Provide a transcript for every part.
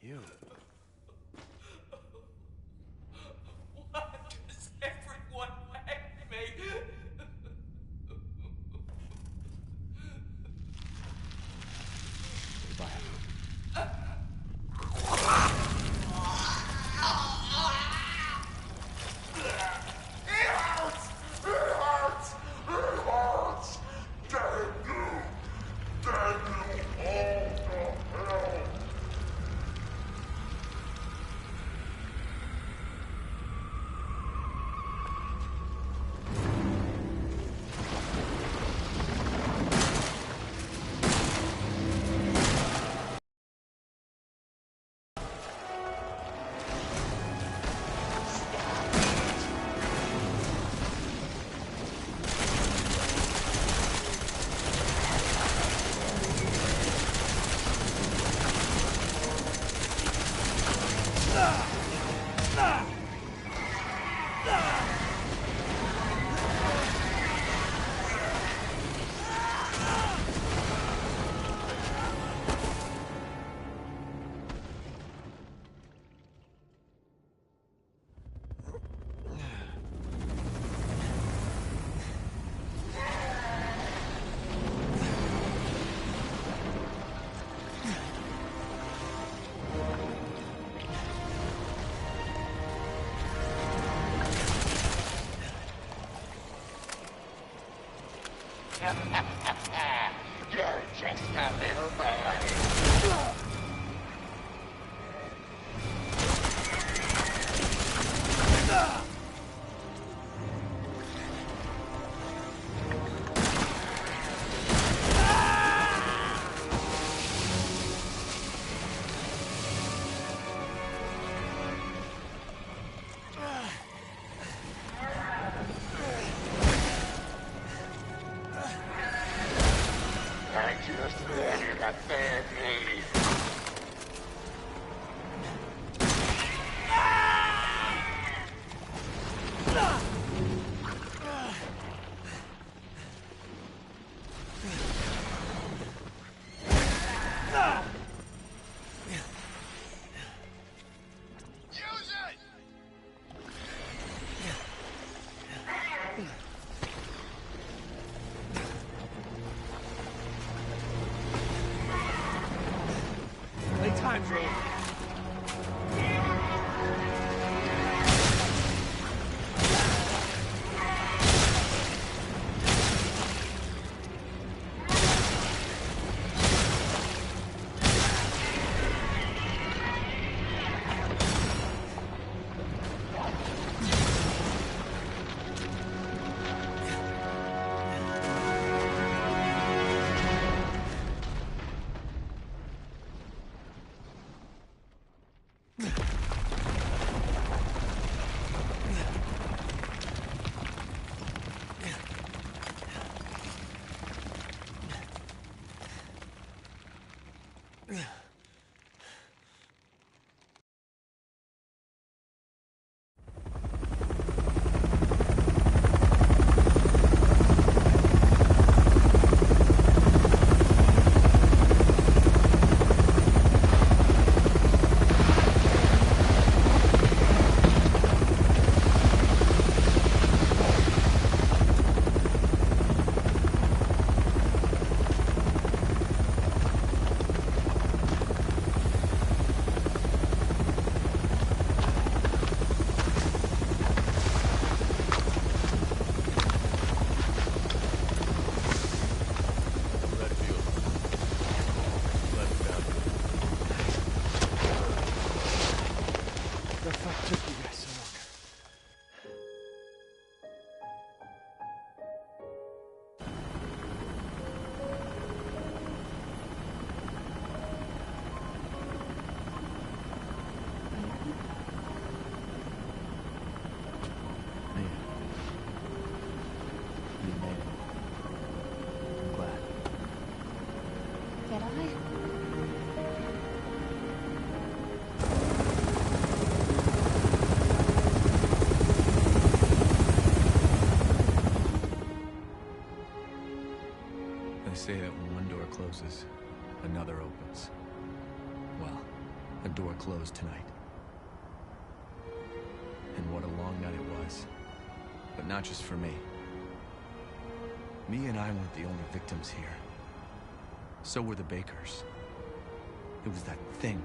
You. Why does everyone hate me? Goodbye. You're just a little boy. I just wanted a family. Use it! Playtime's over. The fuck took you guys so long? Man, you made it. I'm glad. Did I? They say that when one door closes, another opens. Well, A door closed tonight. And what a long night it was. But not just for me. Me and I weren't the only victims here. So were the Bakers. It was that thing,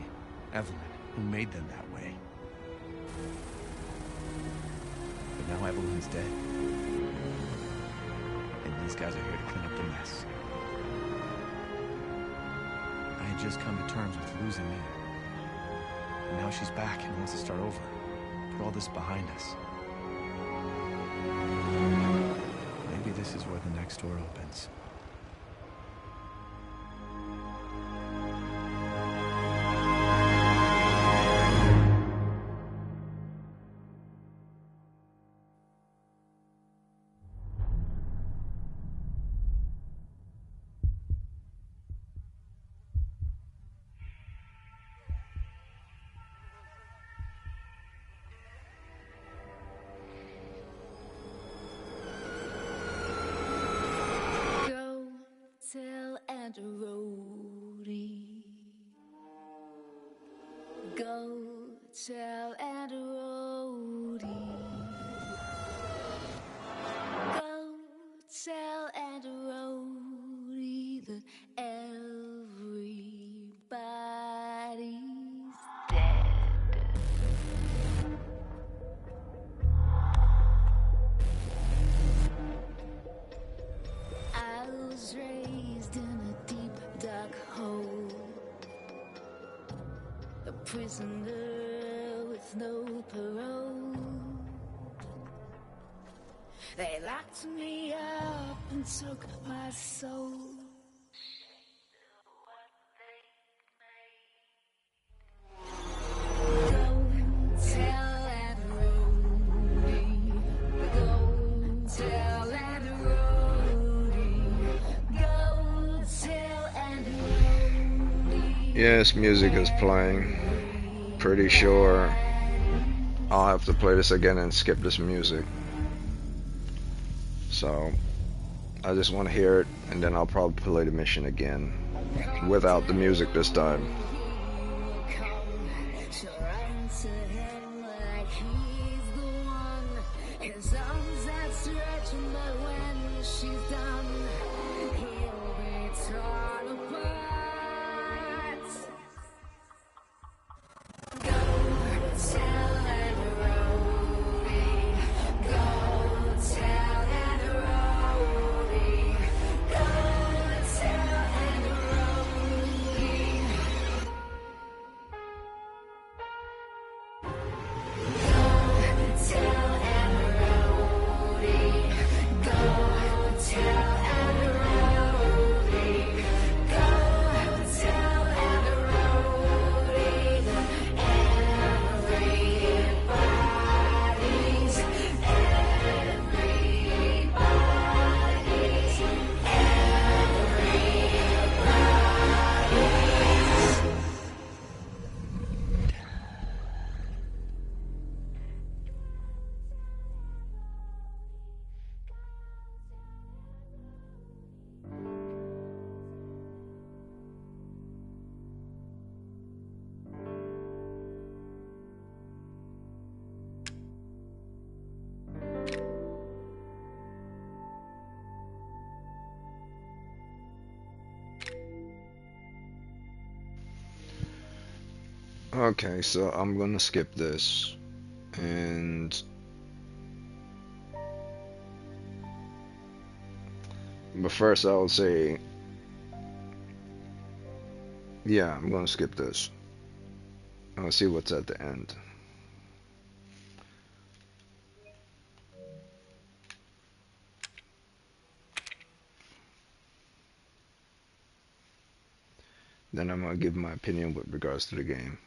Evelyn, who made them that way. But now Evelyn's dead. And these guys are here to clean up the mess. I had just come to terms with losing Mia. And now she's back and wants to start over. Put all this behind us. Maybe this is where the next door opens. Go tell Aunt Rhodey. Go tell Aunt Rhodey. Go tell Aunt Rhodey that everybody's dead. I was raised in a deep, dark hole, a prisoner with no parole. They locked me up and took my soul. Go tell Aunt Rhodey. Go tell Aunt Rhodey. Go tell Aunt Rhodey. Yes, music is playing. Pretty sure I'll have to play this again and skip this music. So I just want to hear it, and then I'll probably play the mission again without the music this time. She'll run to him like he's the one. His arms outstretched, but when she's done, he'll be torn apart. Go tell Aunt Rhodey. Go tell Aunt Rhodey. Go tell Aunt Rhodey. Tell Aunt Rhodey. Go tell Aunt Rhodey. Go tell Aunt Rhodey that everybody's Okay, so I'm gonna skip this, and but first I'll say, yeah, I'm gonna skip this. I'll see what's at the end. Then I'm gonna give my opinion with regards to the game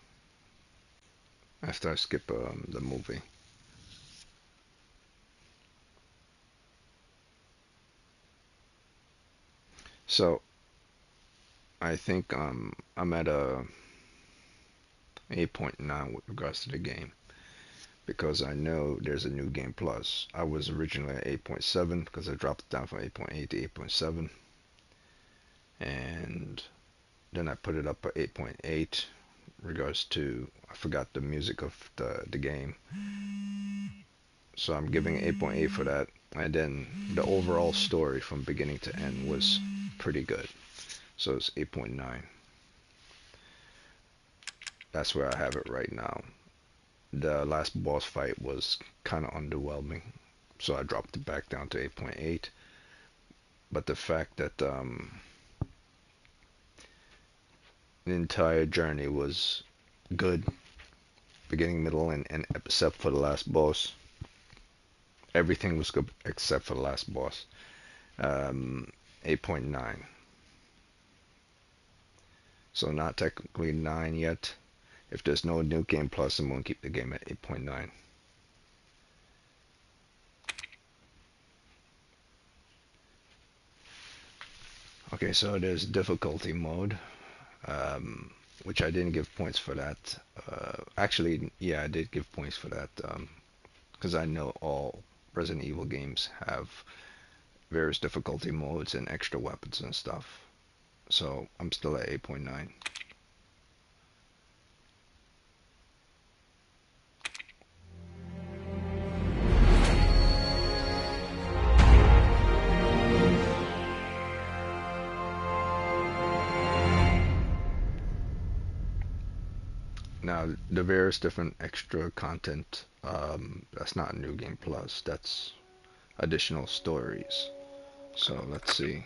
after I skip the movie. So I think I'm at a 8.9 with regards to the game, because I know there's a new game plus. I was originally at 8.7 because I dropped it down from 8.8 to 8.7, and then I put it up at 8.8 regards to, I forgot the music of the game. So I'm giving 8.8 for that. And then the overall story from beginning to end was pretty good. So it's 8.9. That's where I have it right now. The last boss fight was kind of underwhelming, so I dropped it back down to 8.8. But the fact that the entire journey was good, beginning, middle, and end, except for the last boss. Everything was good except for the last boss. 8.9. So not technically 9 yet. If there's no new game plus, I'm going to keep the game at 8.9. Okay, so there's difficulty mode, which I didn't give points for that. Actually, yeah, I did give points for that, because I know all Resident Evil games have various difficulty modes and extra weapons and stuff. So I'm still at 8.9. Now, the various different extra content, that's not New Game Plus, that's additional stories. So let's see.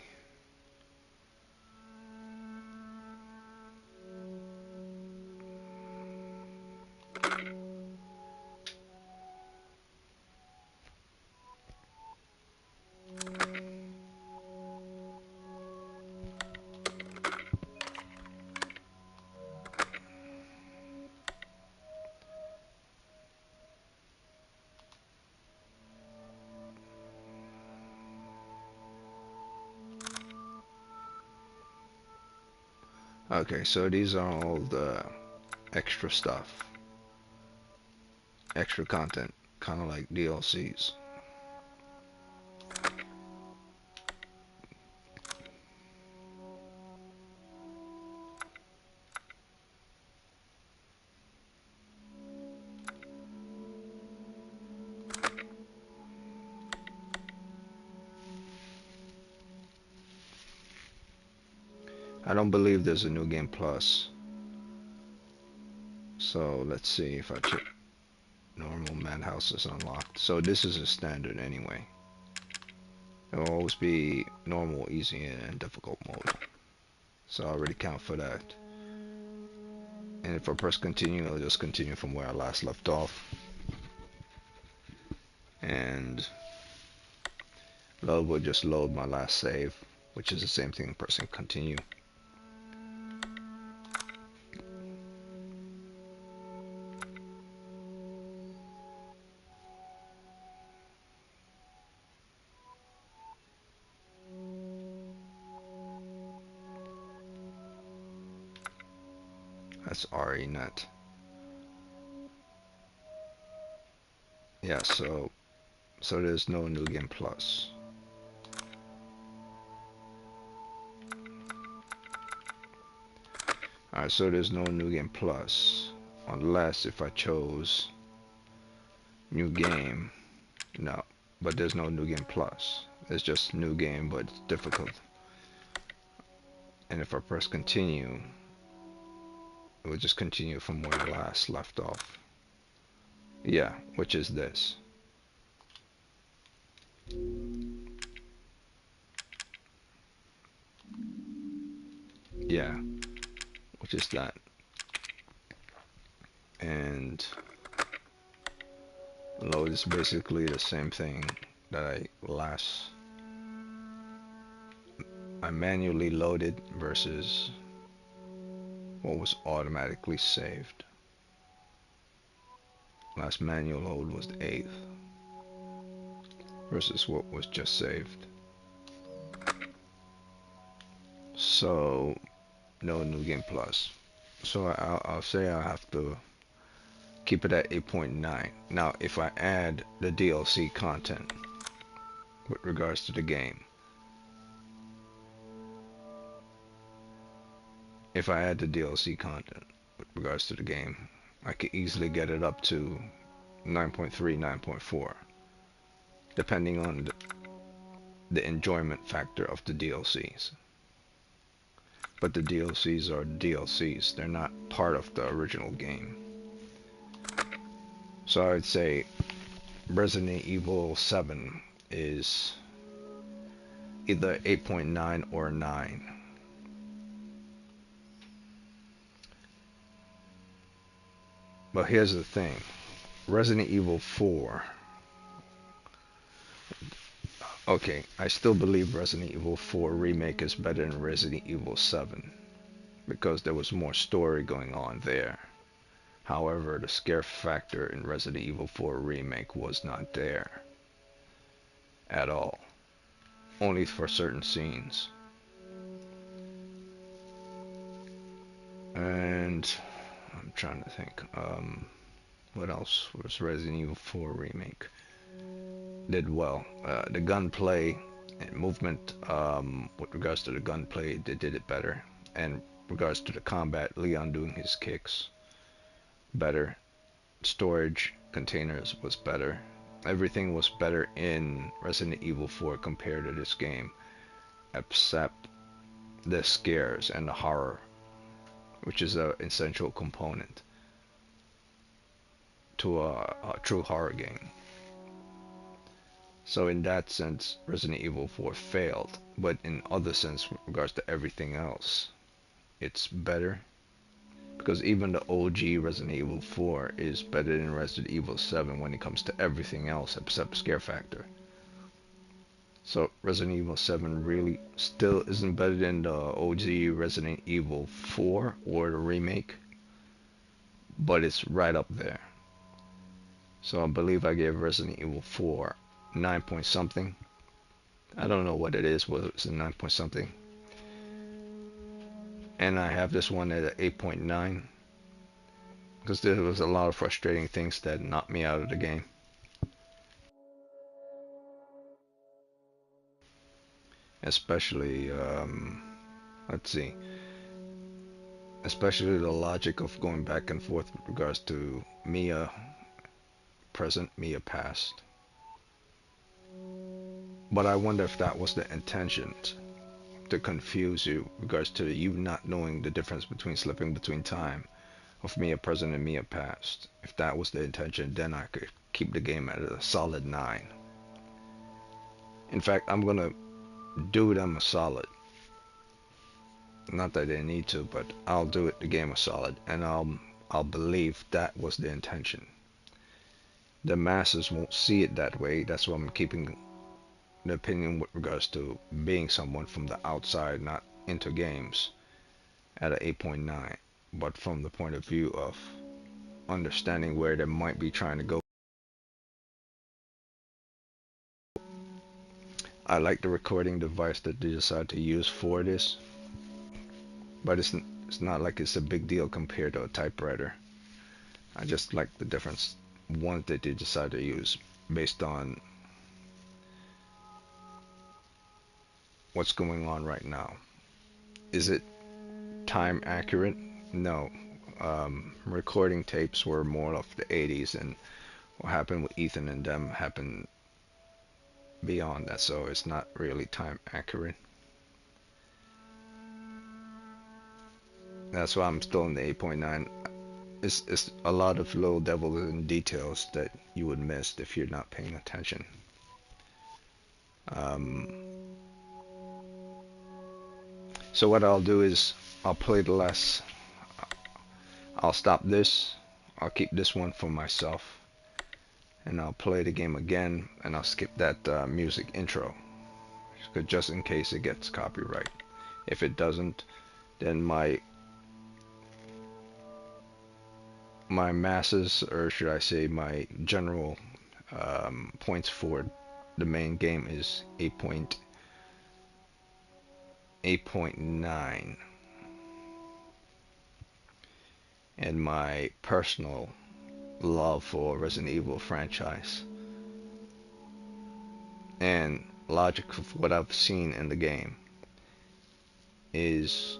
Okay, so these are all the extra stuff, extra content, kind of like DLCs. I don't believe there's a New Game Plus. So let's see if I check. Normal madhouse is unlocked. So this is a standard anyway. It will always be normal, easy, and difficult mode. So I already count for that. And if I press continue, it'll just continue from where I last left off. And load will just load my last save, which is the same thing pressing continue. That's RE-net. Yeah, so there's no New Game Plus. Alright, so there's no New Game Plus. Unless if I chose New Game. No, but there's no New Game Plus. It's just New Game, but it's difficult. And if I press continue, it will just continue from where I last left off. Yeah, which is this. Yeah, which is that. And load is basically the same thing that I manually loaded versus what was automatically saved. Last manual load was the 8th versus what was just saved. So no New Game Plus. So I'll say I have to keep it at 8.9. Now if I add the DLC content with regards to the game, if I add the DLC content with regards to the game. I could easily get it up to 9.3, 9.4, depending on the enjoyment factor of the DLCs. But the DLCs are DLCs. They're not part of the original game. So I would say Resident Evil 7 is either 8.9 or 9. But here's the thing. Resident Evil 4. Okay, I still believe Resident Evil 4 Remake is better than Resident Evil 7 because there was more story going on there. However, the scare factor in Resident Evil 4 Remake was not there at all. Only for certain scenes. And I'm trying to think. What else was Resident Evil 4 Remake? Did well. The gunplay and movement, with regards to the gunplay, they did it better. And regards to the combat, Leon doing his kicks, better. Storage containers was better. Everything was better in Resident Evil 4 compared to this game, except the scares and the horror, which is an essential component to a true horror game. So in that sense, Resident Evil 4 failed, but in other sense, with regards to everything else, it's better. Because even the OG Resident Evil 4 is better than Resident Evil 7 when it comes to everything else except scare factor. So Resident Evil 7 really still isn't better than the OG Resident Evil 4 or the remake, but it's right up there. So I believe I gave Resident Evil 4 9 point something. I don't know what it is, whether it's a 9 point something. And I have this one at 8.9 because there was a lot of frustrating things that knocked me out of the game. Especially, let's see, especially the logic of going back and forth with regards to Mia present, Mia past. But I wonder if that was the intention, to confuse you in regards to you not knowing the difference between slipping between time of Mia present and Mia past. If that was the intention, then I could keep the game at a solid 9. In fact, I'm gonna do them a solid. Not that they need to, but I'll do it the game a solid, and I'll believe that was the intention. The masses won't see it that way. That's why I'm keeping the opinion with regards to being someone from the outside, not into games, at an 8.9. But from the point of view of understanding where they might be trying to go. I like the recording device that they decided to use for this, but it's not like it's a big deal compared to a typewriter. I just like the difference ones that they decided to use based on what's going on right now. Is it time accurate? No. Recording tapes were more of the 80s, and what happened with Ethan and them happened beyond that, so it's not really time accurate. That's why I'm still in the 8.9. It's a lot of little devils and details that you would miss if you're not paying attention. So what I'll do is I'll play the last. I'll stop this. I'll keep this one for myself, and I'll play the game again, and I'll skip that music intro, just in case it gets copyright. If it doesn't, then my masses, or should I say my general points for the main game is 8.9, and my personal love for Resident Evil franchise and logic of what I've seen in the game is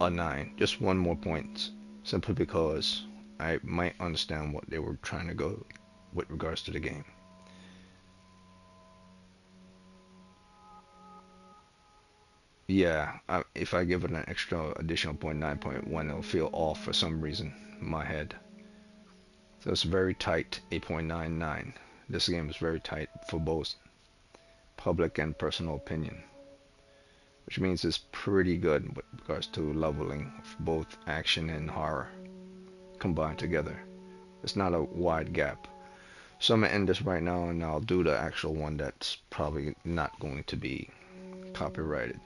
a 9. Just one more point simply because I might understand what they were trying to go with regards to the game. Yeah, if I give it an extra additional 0.9.1, it'll feel off for some reason in my head. So it's very tight, 8.99. This game is very tight for both public and personal opinion, which means it's pretty good with regards to leveling of both action and horror combined together. It's not a wide gap. So I'm gonna end this right now, and I'll do the actual one that's probably not going to be copyrighted.